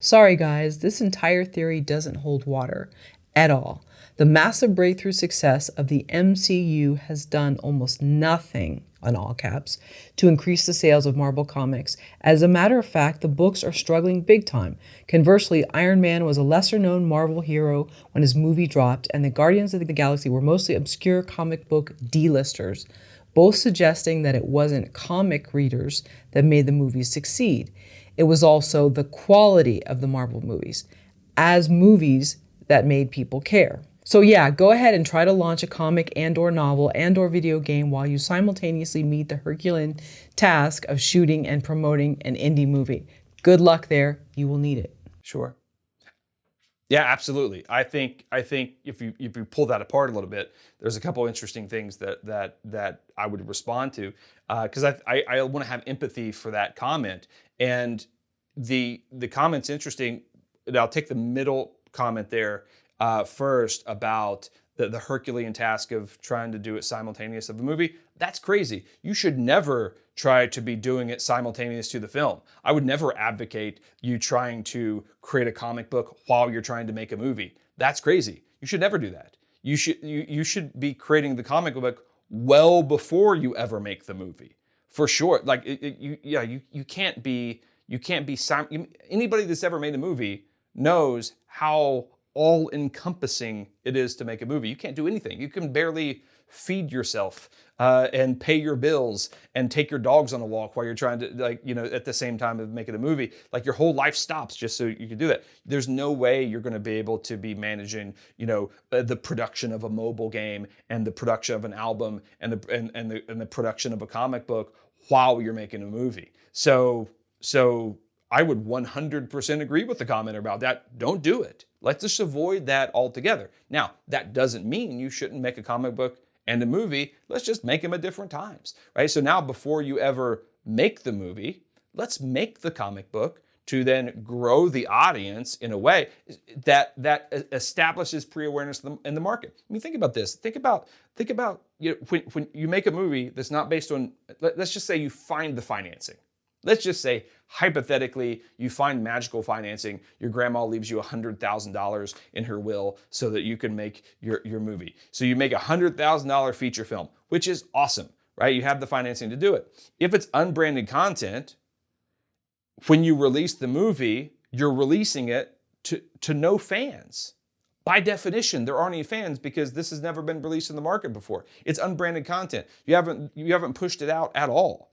Sorry guys, this entire theory doesn't hold water at all. The massive breakthrough success of the MCU has done almost nothing, on all caps, to increase the sales of Marvel Comics. As a matter of fact, the books are struggling big time. Conversely, Iron Man was a lesser known Marvel hero when his movie dropped, and the Guardians of the Galaxy were mostly obscure comic book D-listers, both suggesting that it wasn't comic readers that made the movies succeed. It was also the quality of the Marvel movies as movies that made people care. So yeah, go ahead and try to launch a comic and/or novel and/or video game while you simultaneously meet the Herculean task of shooting and promoting an indie movie. Good luck there. You will need it. Sure. Yeah, absolutely. I think if you pull that apart a little bit, there's a couple interesting things that I would respond to, because I want to have empathy for that comment. And the comment's interesting. And I'll take the middle comment there first about the Herculean task of trying to do it simultaneous of a movie. That's crazy. You should never try to be doing it simultaneous to the film. I would never advocate you trying to create a comic book while you're trying to make a movie. That's crazy. You should never do that. You should be creating the comic book well before you ever make the movie. For sure. Like you can't be anybody that's ever made a movie knows how all-encompassing it is to make a movie. You can't do anything. You can barely feed yourself and pay your bills and take your dogs on a walk while you're trying to, at the same time of making a movie. Like your whole life stops just so you can do that. There's no way you're going to be able to be managing, the production of a mobile game and the production of an album and the production of a comic book while you're making a movie. So I would 100% agree with the commenter about that. Don't do it. Let's just avoid that altogether. Now, that doesn't mean you shouldn't make a comic book and a movie. Let's just make them at different times, right? So now before you ever make the movie, let's make the comic book to then grow the audience in a way that establishes pre-awareness in the market. I mean, think about this. Think about when you make a movie that's not based on, let's just say you find the financing. Let's just say, hypothetically, you find magical financing. Your grandma leaves you $100,000 in her will so that you can make your movie. So you make a $100,000 feature film, which is awesome, right? You have the financing to do it. If it's unbranded content, when you release the movie, you're releasing it to no fans. By definition, there aren't any fans because this has never been released in the market before. It's unbranded content. You haven't pushed it out at all.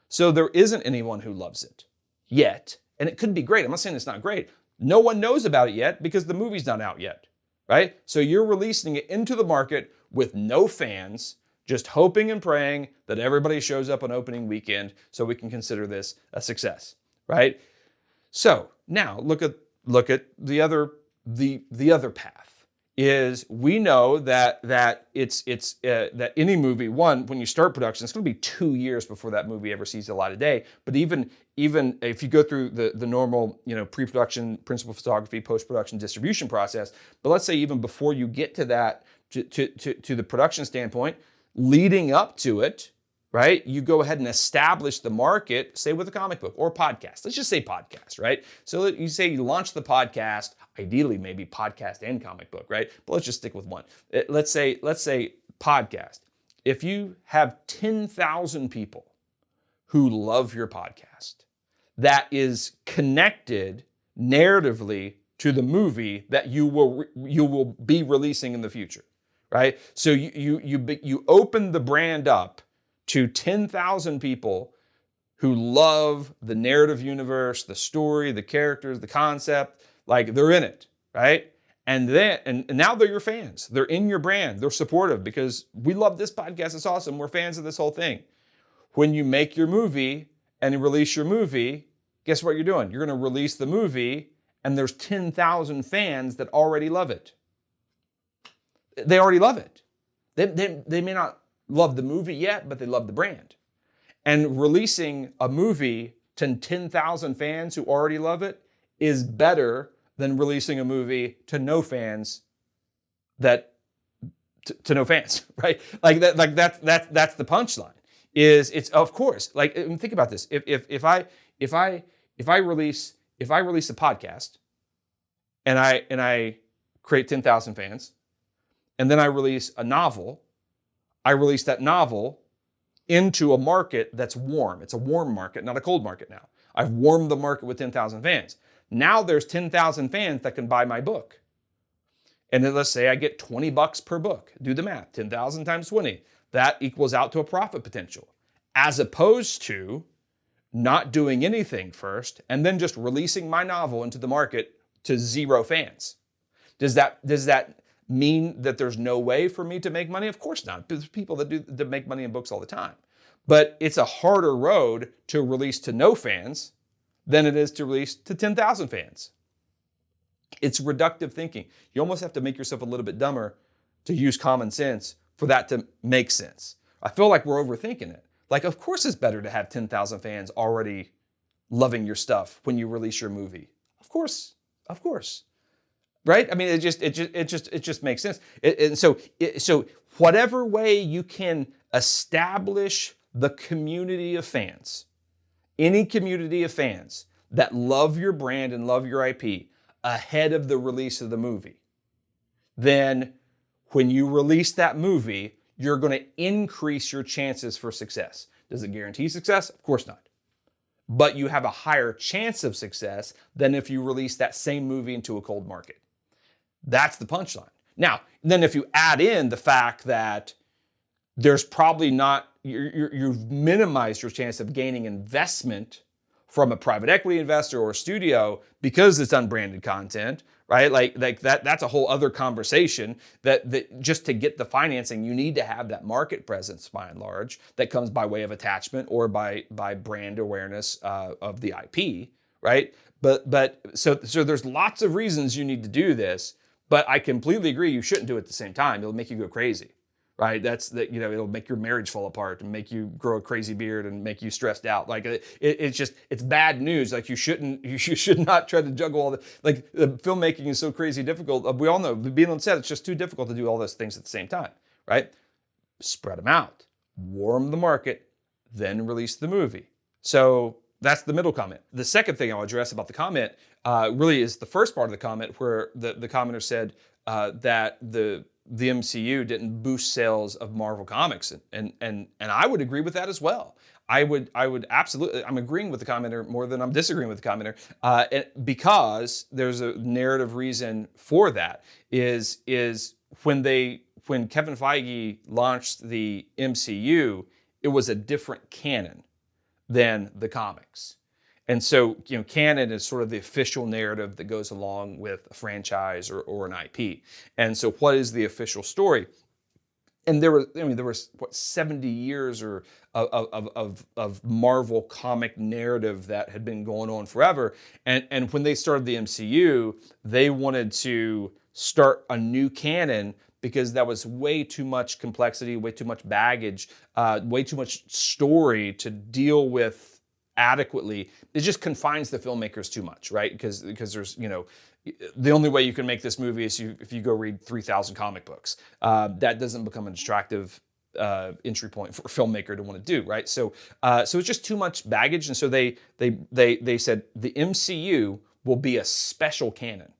So there isn't anyone who loves it yet. And it could be great. I'm not saying it's not great. No one knows about it yet because the movie's not out yet, right? So you're releasing it into the market with no fans, just hoping and praying that everybody shows up on opening weekend so we can consider this a success, right? So now look at the other path. Is we know that that any movie, when you start production, it's going to be 2 years before that movie ever sees the light of day. But even if you go through the normal pre-production, principal photography, post-production, distribution process, but let's say even before you get to that to the production standpoint, leading up to it, right? You go ahead and establish the market, say with a comic book or podcast. Let's just say podcast, right? So you say you launch the podcast, ideally maybe podcast and comic book, right? But let's just stick with one. Let's say podcast. If you have 10,000 people who love your podcast, that is connected narratively to the movie that you will be releasing in the future, right? So you open the brand up to 10,000 people who love the narrative universe, the story, the characters, the concept, like they're in it, right? And now they're your fans. They're in your brand. They're supportive because we love this podcast. It's awesome. We're fans of this whole thing. When you make your movie and you release your movie, guess what you're doing? You're going to release the movie and there's 10,000 fans that already love it. They already love it. They may not love the movie yet, but they love the brand. And releasing a movie to 10,000 fans who already love it is better than releasing a movie to no fans to no fans, right? That's the punchline. It's of course, think about this. If I release if I release a podcast and I create 10,000 fans, and then I release a novel, I release that novel into a market that's warm. It's a warm market, not a cold market now. I've warmed the market with 10,000 fans. Now there's 10,000 fans that can buy my book. And then let's say I get $20 per book. Do the math, 10,000 times 20. That equals out to a profit potential. As opposed to not doing anything first and then just releasing my novel into the market to 0 fans. Does that mean that there's no way for me to make money? Of course not. There's people that make money in books all the time. But it's a harder road to release to no fans than it is to release to 10,000 fans. It's reductive thinking. You almost have to make yourself a little bit dumber to use common sense for that to make sense. I feel like we're overthinking it. Like, of course it's better to have 10,000 fans already loving your stuff when you release your movie. Of course. Right? I mean, it just makes sense. So whatever way you can establish the community of fans, any community of fans that love your brand and love your IP ahead of the release of the movie, then when you release that movie, you're going to increase your chances for success. Does it guarantee success? Of course not. But you have a higher chance of success than if you release that same movie into a cold market. That's the punchline. Now, then if you add in the fact that there's probably not, you've minimized your chance of gaining investment from a private equity investor or a studio because it's unbranded content, right? Like that's a whole other conversation that just to get the financing, you need to have that market presence by and large that comes by way of attachment or by brand awareness of the IP, right? But so there's lots of reasons you need to do this, but I completely agree you shouldn't do it at the same time. It'll make you go crazy. Right, it'll make your marriage fall apart and make you grow a crazy beard and make you stressed out. Like it's bad news. Like you should not try to juggle all the, like filmmaking is so crazy difficult. We all know being on set, it's just too difficult to do all those things at the same time. Right, spread them out, warm the market, then release the movie. So that's the middle comment. The second thing I'll address about the comment really is the first part of the comment where the commenter said that the MCU didn't boost sales of Marvel Comics, and I would agree with that as well. I would absolutely. I'm agreeing with the commenter more than I'm disagreeing with the commenter, because there's a narrative reason for that. Is when Kevin Feige launched the MCU, it was a different canon than the comics. And so, canon is sort of the official narrative that goes along with a franchise or an IP. And so what is the official story? And there was 70 years of Marvel comic narrative that had been going on forever. And when they started the MCU, they wanted to start a new canon because that was way too much complexity, way too much baggage, way too much story to deal with adequately. It just confines the filmmakers too much, right? Because there's, the only way you can make this movie is if you go read 3,000 comic books. That doesn't become an attractive entry point for a filmmaker to want to do, right? So it's just too much baggage, and so they said the MCU will be a special canon.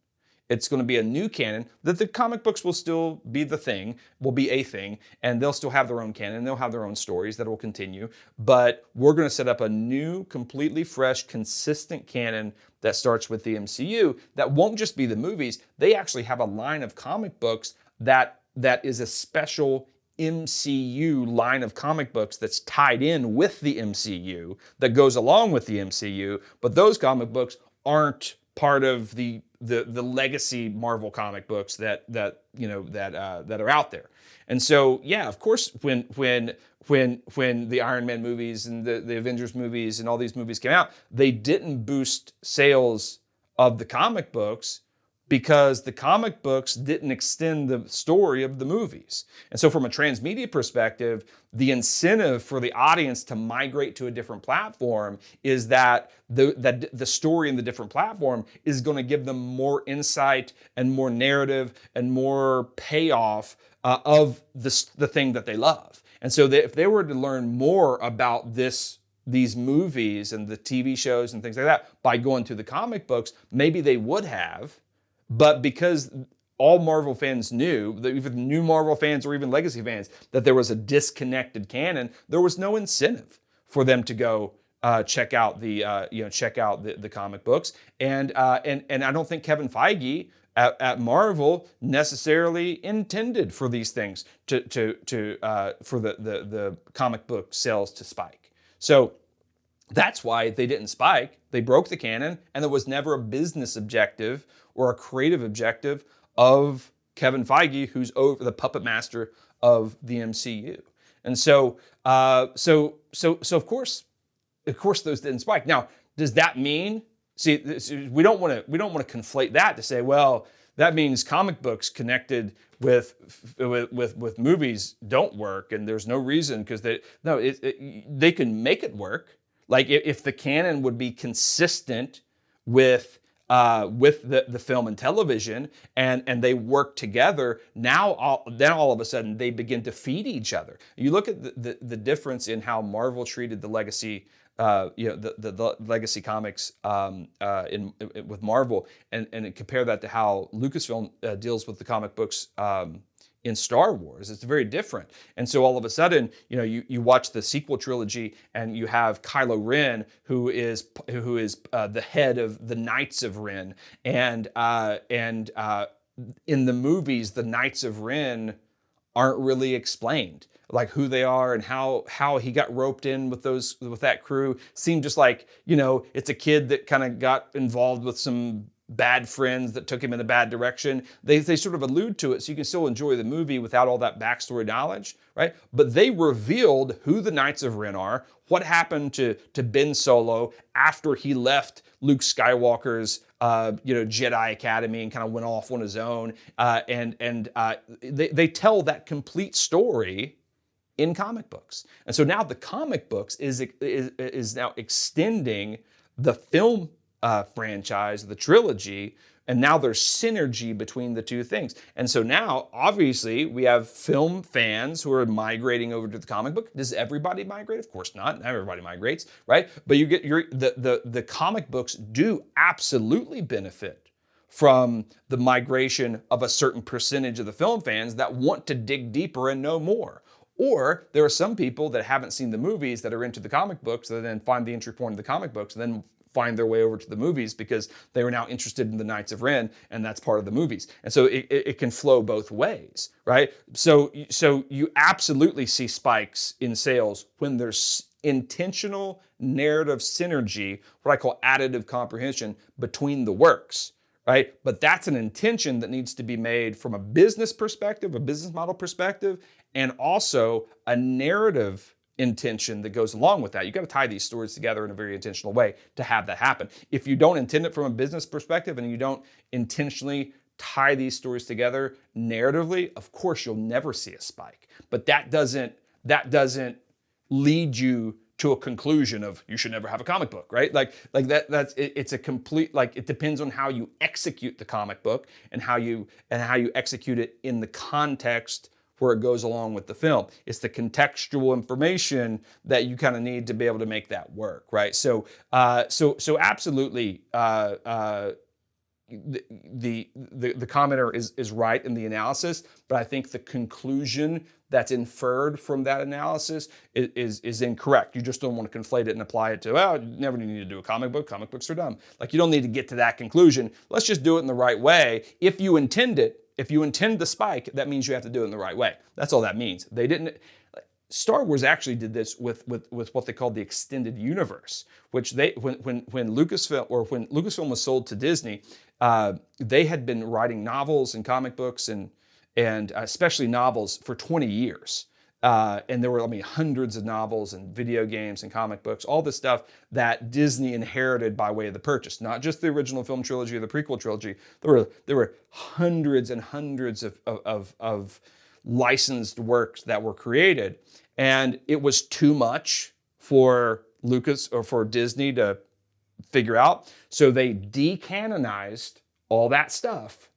It's going to be a new canon, that the comic books will still be the thing, will be a thing, and they'll still have their own canon, they'll have their own stories that will continue, but we're going to set up a new, completely fresh, consistent canon that starts with the MCU that won't just be the movies. They actually have a line of comic books that is a special MCU line of comic books that's tied in with the MCU, that goes along with the MCU, but those comic books aren't part of the legacy Marvel comic books that are out there. And so, yeah, of course, when the Iron Man movies and the Avengers movies and all these movies came out, they didn't boost sales of the comic books because the comic books didn't extend the story of the movies. And so from a transmedia perspective, the incentive for the audience to migrate to a different platform is that the story in the different platform is going to give them more insight and more narrative and more payoff of the thing that they love. And so if they were to learn more about this these movies and the TV shows and things like that by going to the comic books, maybe they would have, but because all Marvel fans knew, that even new Marvel fans or even legacy fans, that there was a disconnected canon, there was no incentive for them to go check out the the comic books. And I don't think Kevin Feige at Marvel necessarily intended for these things for the comic book sales to spike. So that's why they didn't spike. They broke the canon, and there was never a business objective or a creative objective of Kevin Feige, who's over the puppet master of the MCU. And so of course those didn't spike. Now, does that mean? See, we don't want to conflate that to say, well, that means comic books connected with movies don't work, and there's no reason because they can make it work. Like if the canon would be consistent with the film and television, and they work together, then all of a sudden they begin to feed each other. You look at the difference in how Marvel treated the legacy, the legacy comics with Marvel, and compare that to how Lucasfilm deals with the comic books in Star Wars. It's very different. And so all of a sudden, you watch the sequel trilogy, and you have Kylo Ren, who is the head of the Knights of Ren, and in the movies, the Knights of Ren aren't really explained, like who they are and how he got roped in with that crew. Seemed just like, it's a kid that kind of got involved with some bad friends that took him in a bad direction. They sort of allude to it, so you can still enjoy the movie without all that backstory knowledge, right? But they revealed who the Knights of Ren are, what happened to Ben Solo after he left Luke Skywalker's Jedi Academy and kind of went off on his own, and they tell that complete story in comic books. And so now the comic books is now extending the film franchise, the trilogy, and now there's synergy between the two things. And so now, obviously, we have film fans who are migrating over to the comic book. Does everybody migrate? Of course not. Not everybody migrates, right? But you get the comic books do absolutely benefit from the migration of a certain percentage of the film fans that want to dig deeper and know more. Or there are some people that haven't seen the movies that are into the comic books that then find the entry point in the comic books and then find their way over to the movies because they were now interested in the Knights of Ren, and that's part of the movies. And so it can flow both ways, right? So you absolutely see spikes in sales when there's intentional narrative synergy, what I call additive comprehension, between the works, right? But that's an intention that needs to be made from a business perspective, a business model perspective, and also a narrative intention that goes along with that. You got to tie these stories together in a very intentional way to have that happen. If you don't intend it from a business perspective and you don't intentionally tie these stories together narratively, of course you'll never see a spike. But that doesn't lead you to a conclusion of you should never have a comic book, right? It's a complete, it depends on how you execute the comic book and how you execute it in the context where it goes along with the film. It's the contextual information that you kind of need to be able to make that work, right? So absolutely, the commenter is right in the analysis, but I think the conclusion that's inferred from that analysis is incorrect. You just don't want to conflate it and apply it to, well, you never need to do a comic book. Comic books are dumb. Like, you don't need to get to that conclusion. Let's just do it in the right way. If you intend it, if you intend the spike, that means you have to do it in the right way. That's all that means. They didn't. Star Wars actually did this with what they called the extended universe, which when Lucasfilm was sold to Disney, they had been writing novels and comic books and especially novels for 20 years. And there were, hundreds of novels and video games and comic books, all this stuff that Disney inherited by way of the purchase. Not just the original film trilogy or the prequel trilogy. There were hundreds and hundreds of licensed works that were created. And it was too much for Lucas or for Disney to figure out. So they decanonized all that stuff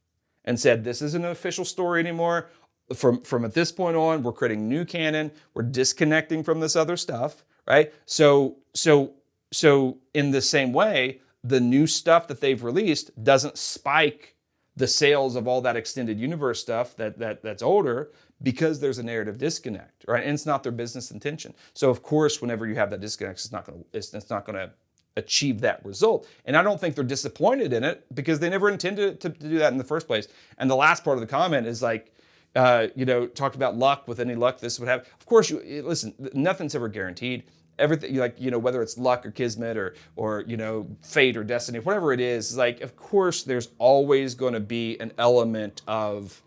and said, this isn't an official story anymore. From at this point on, we're creating new canon. We're disconnecting from this other stuff, right? So in the same way, the new stuff that they've released doesn't spike the sales of all that extended universe stuff that's older, because there's a narrative disconnect, right? And it's not their business intention. So of course, whenever you have that disconnect, it's not gonna achieve that result. And I don't think they're disappointed in it, because they never intended to do that in the first place. And the last part of the comment is like, talked about luck. With any luck, this would happen. Of course, listen, nothing's ever guaranteed. Everything, like, whether it's luck or kismet or fate or destiny, whatever it is, like, of course, there's always going to be an element of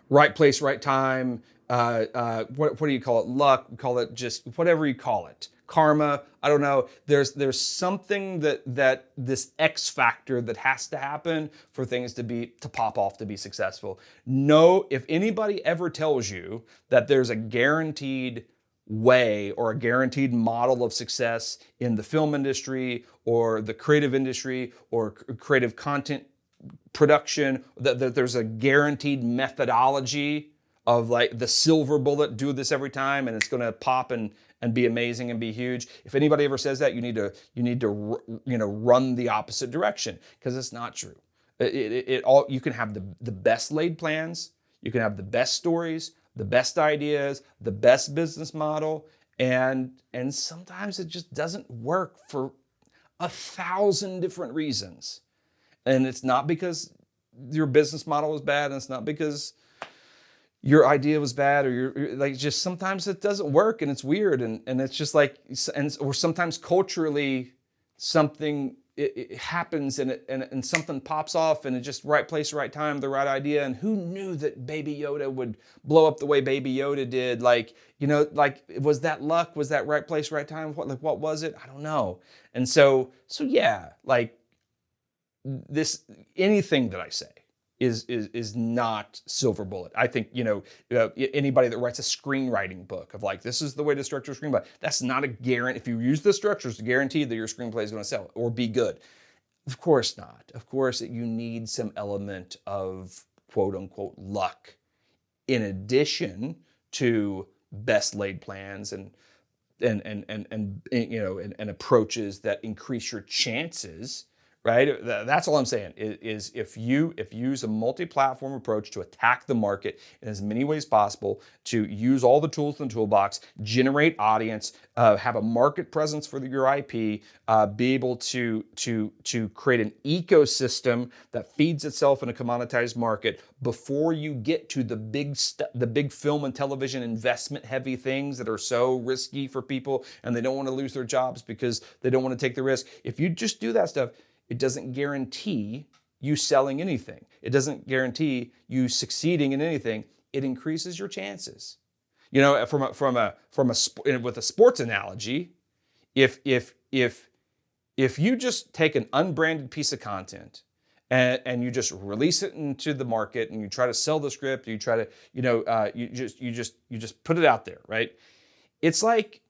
right place, right time. What do you call it? Luck. We call it just whatever you call it. Karma. I don't know. There's something that this X factor that has to happen for things to pop off, to be successful. No, if anybody ever tells you that there's a guaranteed way or a guaranteed model of success in the film industry or the creative industry or creative content production, that there's a guaranteed methodology of like the silver bullet, do this every time and it's going to pop and be amazing and be huge. If anybody ever says that, you need to run the opposite direction, because it's not true. You can have the best laid plans, you can have the best stories, the best ideas, the best business model, and sometimes it just doesn't work for 1,000 different reasons. And it's not because your business model was bad, and it's not because your idea was bad, or you're like, just sometimes it doesn't work and it's weird, and it's just like, or sometimes culturally something it happens and something pops off, and it's just right place, right time, the right idea. And who knew that Baby Yoda would blow up the way Baby Yoda did? Like, was that luck? Was that right place, right time? What was it? I don't know. And so yeah, like, anything that I say is not silver bullet. I think, anybody that writes a screenwriting book of like, this is the way to structure a screenplay, that's not a guarantee. If you use the structures, to guarantee that your screenplay is going to sell or be good. Of course not. Of course, you need some element of quote unquote luck in addition to best laid plans and approaches that increase your chances. Right? That's all I'm saying is if you use a multi-platform approach to attack the market in as many ways possible, to use all the tools in the toolbox, generate audience, have a market presence for your IP, be able to create an ecosystem that feeds itself in a commoditized market before you get to the big film and television investment heavy things that are so risky for people and they don't want to lose their jobs because they don't want to take the risk. If you just do that stuff, it doesn't guarantee you selling anything. It doesn't guarantee you succeeding in anything. It increases your chances. With a sports analogy, if you just take an unbranded piece of content and you just release it into the market and you try to sell the script, you try to you just put it out there, right? It's like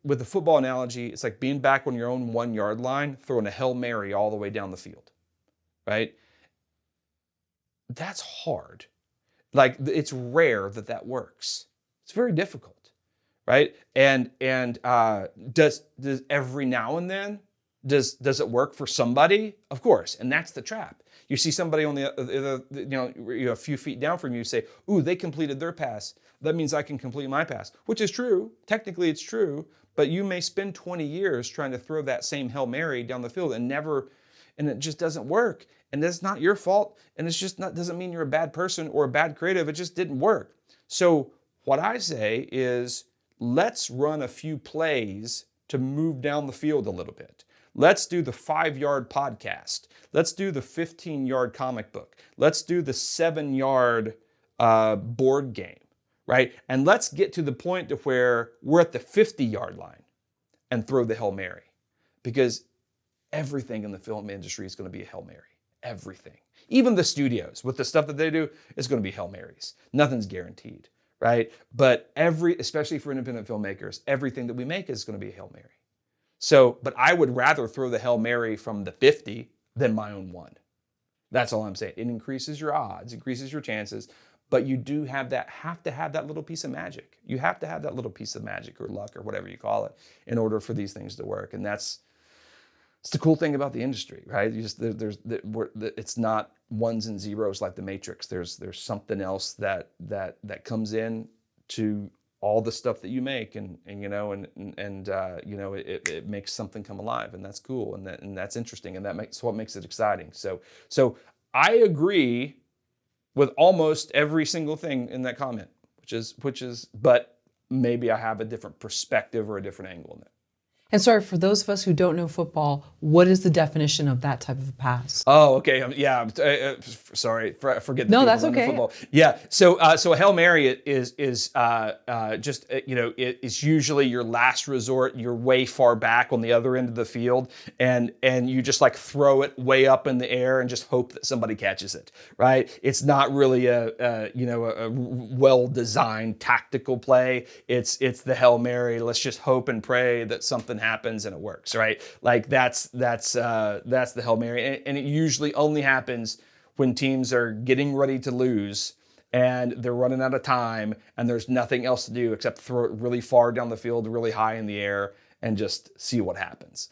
with the football analogy, it's like being back on your own 1 yard line, throwing a Hail Mary all the way down the field, right? That's hard. Like, it's rare that works. It's very difficult, right? And does every now and then, does it work for somebody? Of course, and that's the trap. You see somebody on a few feet down from you, say, ooh, they completed their pass. That means I can complete my pass, which is true. Technically, it's true, but you may spend 20 years trying to throw that same Hail Mary down the field and it just doesn't work. And that's not your fault. And it's just doesn't mean you're a bad person or a bad creative. It just didn't work. So what I say is, let's run a few plays to move down the field a little bit. Let's do the 5-yard podcast. Let's do the 15-yard comic book. Let's do the 7-yard board game, right? And let's get to the point to where we're at the 50-yard line and throw the Hail Mary. Because everything in the film industry is going to be a Hail Mary. Everything. Even the studios, with the stuff that they do, is going to be Hail Marys. Nothing's guaranteed, right? But especially for independent filmmakers, everything that we make is going to be a Hail Mary. But I would rather throw the Hail Mary from the 50 than my own one. That's all I'm saying. It increases your odds, increases your chances, but you do have to have that little piece of magic. You have to have that little piece of magic or luck or whatever you call it in order for these things to work. And it's the cool thing about the industry, right? It's not ones and zeros like the Matrix. There's something else that comes in to all the stuff that you make, and it makes something come alive, and that's cool, and that's interesting, and that's what makes it exciting. So I agree with almost every single thing in that comment, which is, but maybe I have a different perspective or a different angle in it. And sorry, for those of us who don't know football, what is the definition of that type of a pass? Oh, okay. Yeah. Sorry. Forget the No, people that's in the okay. football. Yeah. So a Hail Mary is just it's usually your last resort. You're way far back on the other end of the field, and you just like throw it way up in the air and just hope that somebody catches it. Right. It's not really a well-designed tactical play. It's the Hail Mary. Let's just hope and pray that something happens and it works, right? Like that's the Hail Mary, and it usually only happens when teams are getting ready to lose and they're running out of time and there's nothing else to do except throw it really far down the field, really high in the air, and just see what happens.